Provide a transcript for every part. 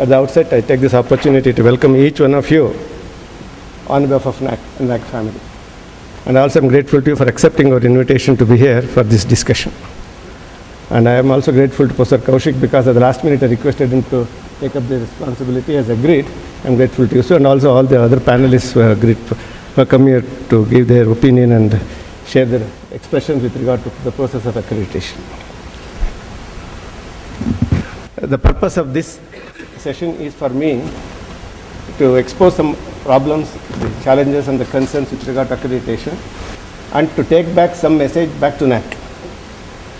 At the outset, I take this opportunity to welcome each one of you on behalf of NAC family. And also I'm grateful to you for accepting our invitation to be here for this discussion. And I am also grateful to Professor Kaushik because at the last minute I requested him to take up the responsibility as agreed. I'm grateful to you, sir, and also all the other panelists who have agreed to come here to give their opinion and share their expressions with regard to the process of accreditation. The purpose of this session is for me to expose some problems, the challenges and the concerns with regard to accreditation, and to take back some message back to NAC.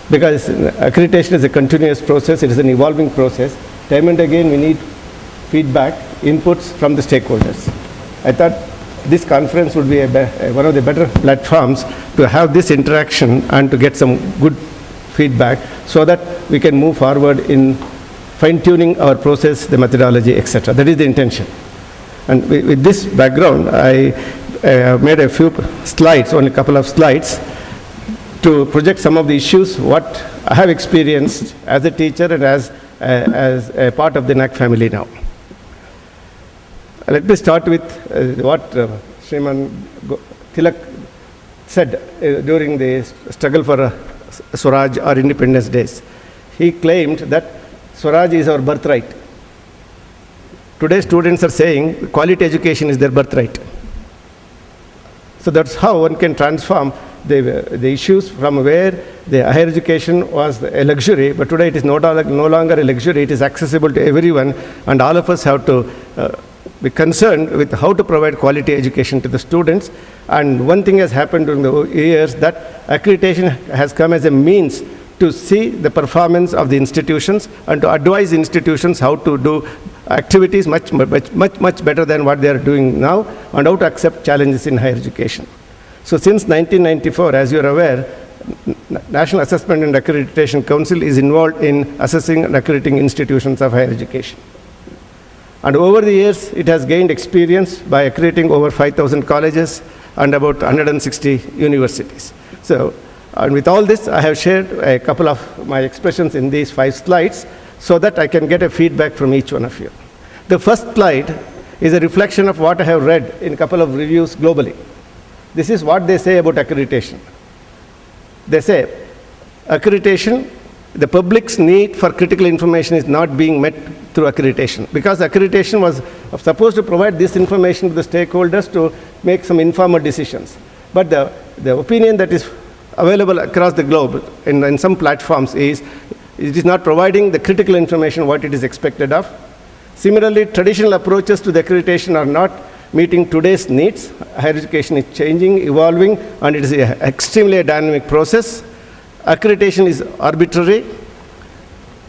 Because accreditation is a continuous process, it is an evolving process. Time and again we need feedback, inputs from the stakeholders. I thought this conference would be one of the better platforms to have this interaction and to get some good feedback so that we can move forward in fine-tuning our process, the methodology, etc. That is the intention. And with this background, I made a few slides, only a couple of slides, to project some of the issues, what I have experienced as a teacher and as a part of the NAC family now. Let me start with what Shriman Tilak said during the struggle for Swaraj or Independence Days. He claimed that Swaraj is our birthright. Today students are saying quality education is their birthright. So that's how one can transform the issues from where the higher education was a luxury, but today it is no longer a luxury, it is accessible to everyone, and all of us have to be concerned with how to provide quality education to the students. And one thing has happened during the years, that accreditation has come as a means to see the performance of the institutions and to advise institutions how to do activities much better than what they are doing now, and how to accept challenges in higher education. So since 1994, as you are aware, National Assessment and Accreditation Council is involved in assessing and accrediting institutions of higher education. And over the years, it has gained experience by accrediting over 5,000 colleges and about 160 universities. So, and with all this, I have shared a couple of my expressions in these 5 slides so that I can get a feedback from each one of you. The first slide is a reflection of what I have read in a couple of reviews globally. This is what they say about accreditation. They say, accreditation, the public's need for critical information is not being met through accreditation, because accreditation was supposed to provide this information to the stakeholders to make some informed decisions. But the opinion that is available across the globe in some platforms is it is not providing the critical information what it is expected of. Similarly, traditional approaches to the accreditation are not meeting today's needs. Higher education is changing, evolving, and it is extremely a dynamic process. Accreditation is arbitrary.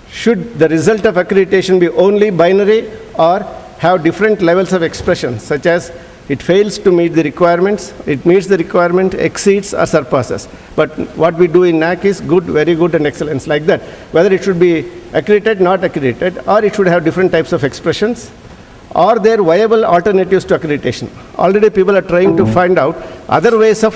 Should the result of accreditation be only binary or have different levels of expression, such as it fails to meet the requirements, it meets the requirement, exceeds or surpasses. But what we do in NAC is good, very good, and excellence, like that. Whether it should be accredited, not accredited, or it should have different types of expressions. Are there viable alternatives to accreditation? Already people are trying to find out other ways of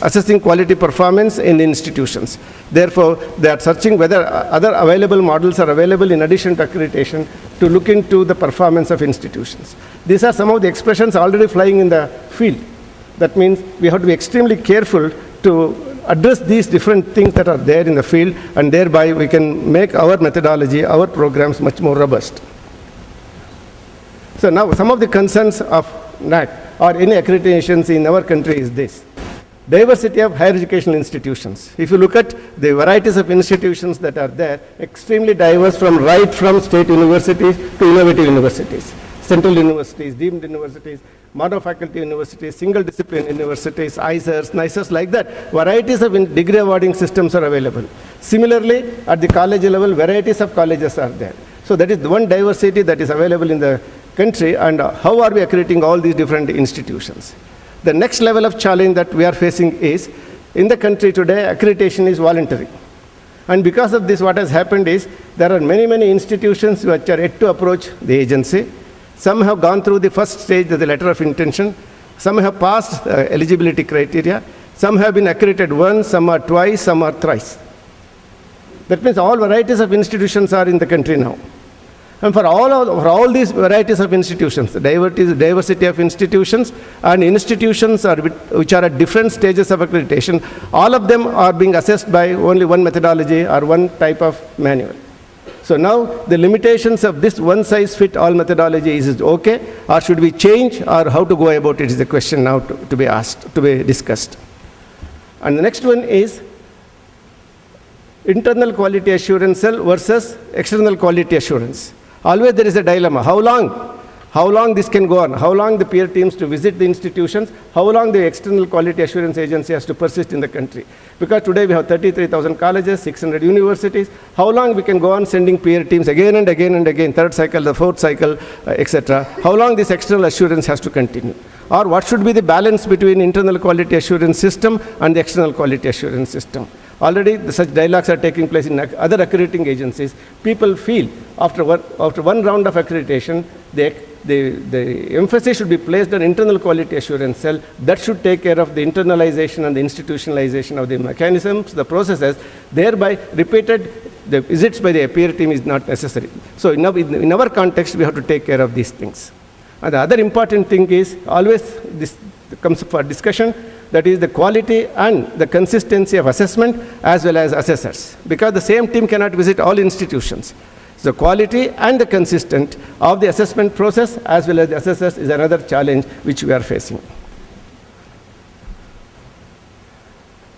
assessing quality performance in the institutions. Therefore, they are searching whether other available models are available in addition to accreditation to look into the performance of institutions. These are some of the expressions already flying in the field. That means we have to be extremely careful to address these different things that are there in the field, and thereby we can make our methodology, our programs much more robust. So now some of the concerns of NAC or any accreditations in our country is this. Diversity of higher educational institutions. If you look at the varieties of institutions that are there, extremely diverse right from state universities to innovative universities, central universities, deemed universities, monofaculty universities, single discipline universities, ISERs, NISERs, like that. Varieties of degree awarding systems are available. Similarly, at the college level, varieties of colleges are there. So that is the one diversity that is available in the country, and how are we accrediting all these different institutions? The next level of challenge that we are facing is, in the country today, accreditation is voluntary. And because of this, what has happened is, there are many institutions which are yet to approach the agency. Some have gone through the first stage of the letter of intention. Some have passed eligibility criteria. Some have been accredited once, some are twice, some are thrice. That means all varieties of institutions are in the country now. And for all these varieties of institutions, the diversity of institutions and institutions which are at different stages of accreditation, all of them are being assessed by only one methodology or one type of manual. So now the limitations of this one-size-fits-all methodology, is it okay, or should we change, or how to go about it is the question now to be asked, to be discussed. And the next one is internal quality assurance cell versus external quality assurance. Always there is a dilemma. How long this can go on? How long the peer teams to visit the institutions? How long the external quality assurance agency has to persist in the country? Because today we have 33,000 colleges, 600 universities. How long we can go on sending peer teams again and again and again, third cycle, the fourth cycle, etc. How long this external assurance has to continue? Or what should be the balance between internal quality assurance system and the external quality assurance system? Already such dialogues are taking place in other accrediting agencies. People feel after one round of accreditation, the emphasis should be placed on internal quality assurance cell. That should take care of the internalization and the institutionalization of the mechanisms, the processes. Thereby, repeated the visits by the peer team is not necessary. So in our context, we have to take care of these things. And the other important thing is, always this comes for discussion, that is the quality and the consistency of assessment as well as assessors. Because the same team cannot visit all institutions. So quality and the consistent of the assessment process as well as the assessors is another challenge which we are facing.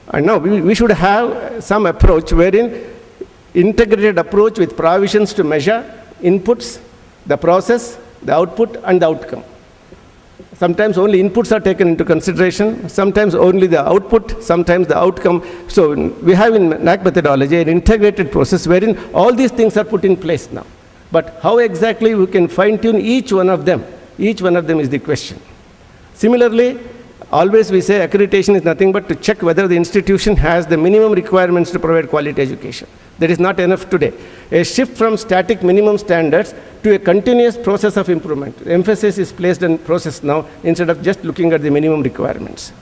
And now we should have some approach wherein integrated approach with provisions to measure inputs, the process, the output and the outcome. Sometimes only inputs are taken into consideration, sometimes only the output, sometimes the outcome. So we have in NAAC methodology an integrated process wherein all these things are put in place now. But how exactly we can fine-tune each one of them is the question. Similarly, always we say accreditation is nothing but to check whether the institution has the minimum requirements to provide quality education. That is not enough today. A shift from static minimum standards to a continuous process of improvement. The emphasis is placed on process now instead of just looking at the minimum requirements.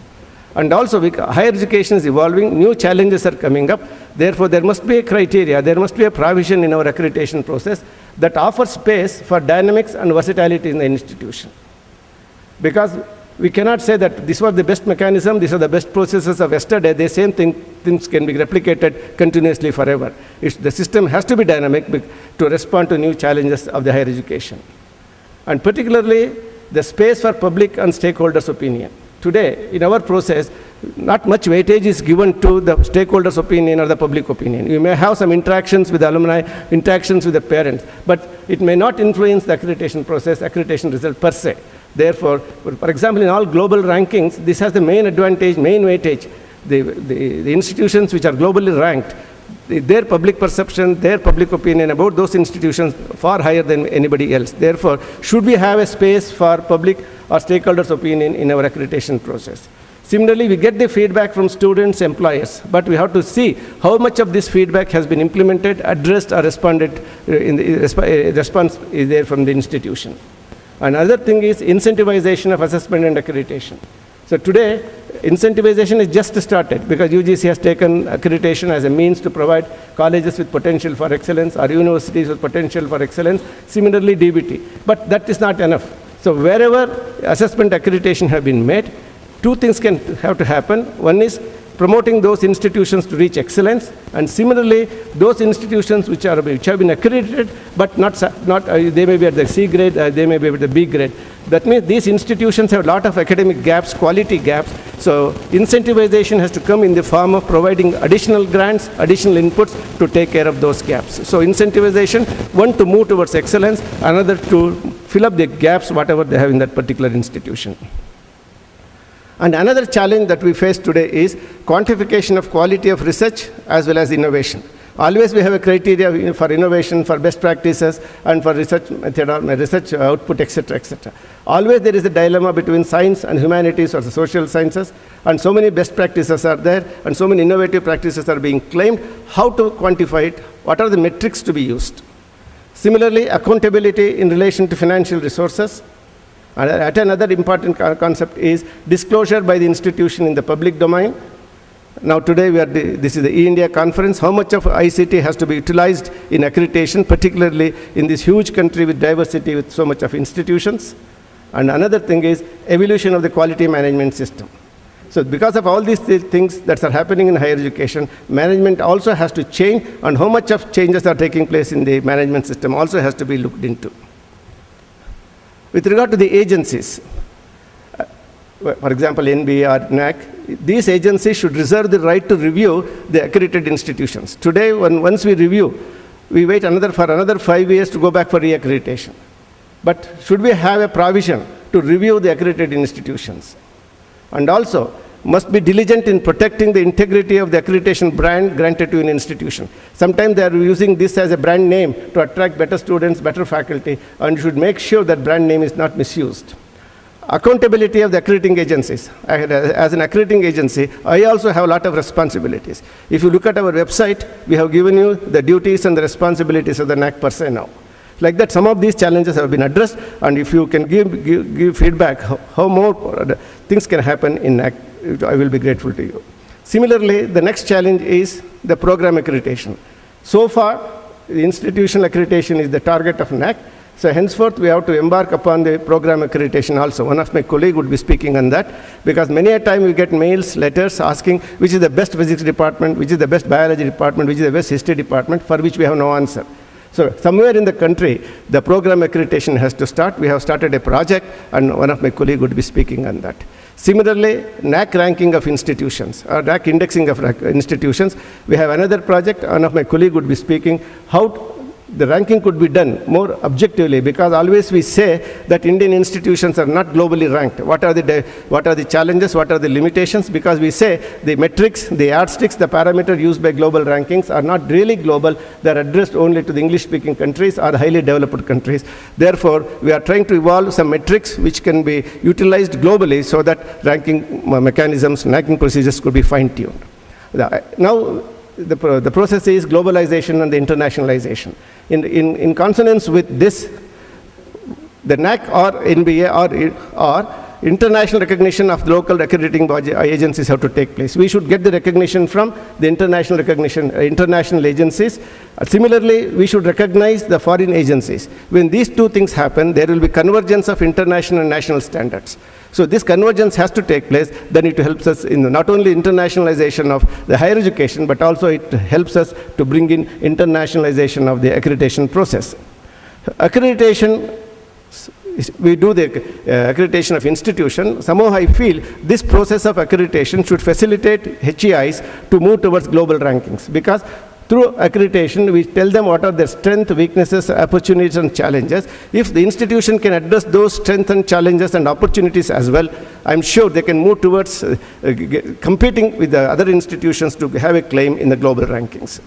And also, higher education is evolving, new challenges are coming up. Therefore, there must be a criteria, there must be a provision in our accreditation process that offers space for dynamics and versatility in the institution. Because we cannot say that this was the best mechanism, these are the best processes of yesterday, the same things can be replicated continuously forever. The system has to be dynamic to respond to new challenges of the higher education. And particularly, the space for public and stakeholders' opinion. Today, in our process, not much weightage is given to the stakeholders' opinion or the public opinion. You may have some interactions with the alumni, interactions with the parents, but it may not influence the accreditation process, accreditation result per se. Therefore, for example, in all global rankings, this has the main advantage, main weightage. The institutions which are globally ranked, their public perception, their public opinion about those institutions far higher than anybody else. Therefore, should we have a space for public or stakeholders' opinion in our accreditation process? Similarly, we get the feedback from students, employers, but we have to see how much of this feedback has been implemented, addressed, or responded in the response is there from the institution. Another thing is incentivization of assessment and accreditation. So today, incentivization is just started because UGC has taken accreditation as a means to provide colleges with potential for excellence or universities with potential for excellence. Similarly, DBT. But that is not enough. So wherever assessment accreditation have been made, two things can have to happen. One is promoting those institutions to reach excellence, and similarly, those institutions which have been accredited, but they may be at the C grade, they may be at the B grade. That means these institutions have a lot of academic gaps, quality gaps. So incentivization has to come in the form of providing additional grants, additional inputs to take care of those gaps. So incentivization, one to move towards excellence, another to fill up the gaps, whatever they have in that particular institution. And another challenge that we face today is quantification of quality of research as well as innovation. Always we have a criteria for innovation, for best practices, and for research method, research output, etc., etc. Always there is a dilemma between science and humanities or the social sciences, and so many best practices are there, and so many innovative practices are being claimed. How to quantify it? What are the metrics to be used? Similarly, accountability in relation to financial resources. And another important concept is disclosure by the institution in the public domain, Now today this is the E-India conference. How much of ICT has to be utilized in accreditation, particularly in this huge country with diversity, with so much of institutions? And another thing is evolution of the quality management system. So because of all these things that are happening in higher education, management also has to change, and how much of changes are taking place in the management system also has to be looked into. With regard to the agencies, for example, NBA or NAC, these agencies should reserve the right to review the accredited institutions. Today, once we review, we wait for another 5 years to go back for re-accreditation. But should we have a provision to review the accredited institutions? And also, must be diligent in protecting the integrity of the accreditation brand granted to an institution. Sometimes they are using this as a brand name to attract better students, better faculty, and you should make sure that brand name is not misused. Accountability of the accrediting agencies. As an accrediting agency, I also have a lot of responsibilities. If you look at our website, we have given you the duties and the responsibilities of the NAC per se now. Like that, some of these challenges have been addressed, and if you can give feedback how more things can happen in NAC, I will be grateful to you. Similarly, the next challenge is the program accreditation. So far, the institutional accreditation is the target of NAC. So henceforth, we have to embark upon the program accreditation also. One of my colleagues would be speaking on that, because many a time we get mails, letters asking which is the best physics department, which is the best biology department, which is the best history department, for which we have no answer. So somewhere in the country, the program accreditation has to start. We have started a project, and one of my colleagues would be speaking on that. Similarly, NAC ranking of institutions, or NAC indexing of institutions. We have another project. One of my colleagues would be speaking how the ranking could be done more objectively, because always we say that Indian institutions are not globally ranked. What are the challenges? What are the limitations? Because we say the metrics, the yardsticks, the parameter used by global rankings are not really global. They are addressed only to the English-speaking countries or the highly developed countries. Therefore, we are trying to evolve some metrics which can be utilized globally so that ranking mechanisms, ranking procedures could be fine-tuned. Now, the process is globalization and the internationalization. In consonance with this, the NAC or NBA or international recognition of local accrediting agencies have to take place. We should get the recognition from the international agencies. Similarly, we should recognize the foreign agencies. When these two things happen, there will be convergence of international and national standards. So this convergence has to take place. Then it helps us in not only internationalization of the higher education, but also it helps us to bring in internationalization of the accreditation process. Accreditation, we do the accreditation of institution. Somehow I feel this process of accreditation should facilitate HEIs to move towards global rankings, because through accreditation, we tell them what are their strengths, weaknesses, opportunities, and challenges. If the institution can address those strengths and challenges and opportunities as well, I'm sure they can move towards competing with the other institutions to have a claim in the global rankings.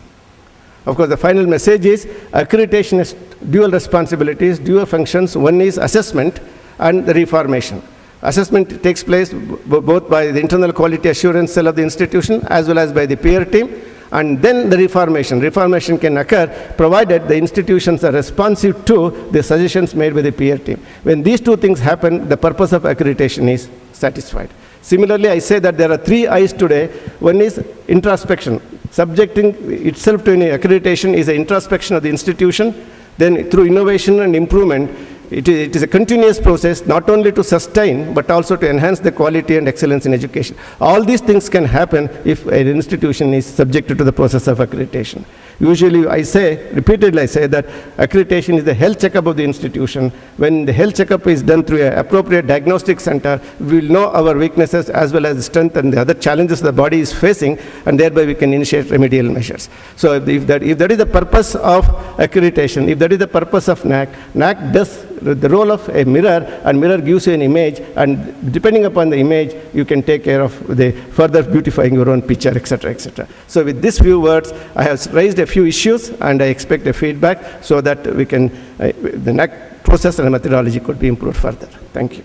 Of course, the final message is accreditation is dual responsibilities, dual functions. One is assessment and the reformation. Assessment takes place both by the internal quality assurance cell of the institution as well as by the peer team. And then the reformation. Reformation can occur provided the institutions are responsive to the suggestions made by the peer team. When these two things happen, the purpose of accreditation is satisfied. Similarly, I say that there are 3 I's today. One is introspection. Subjecting itself to any accreditation is an introspection of the institution. Then through innovation and improvement, it is a continuous process, not only to sustain, but also to enhance the quality and excellence in education. All these things can happen if an institution is subjected to the process of accreditation. Usually repeatedly I say that accreditation is the health checkup of the institution. When the health checkup is done through an appropriate diagnostic center, we will know our weaknesses as well as the strength and the other challenges the body is facing, and thereby we can initiate remedial measures. So if that is the purpose of accreditation, if that is the purpose of NAC, NAC does the role of a mirror, and mirror gives you an image, and depending upon the image, you can take care of the further beautifying your own picture, etc., etc. So with these few words, I have raised a few issues, and I expect a feedback so that we can, the NAC process and methodology could be improved further. Thank you.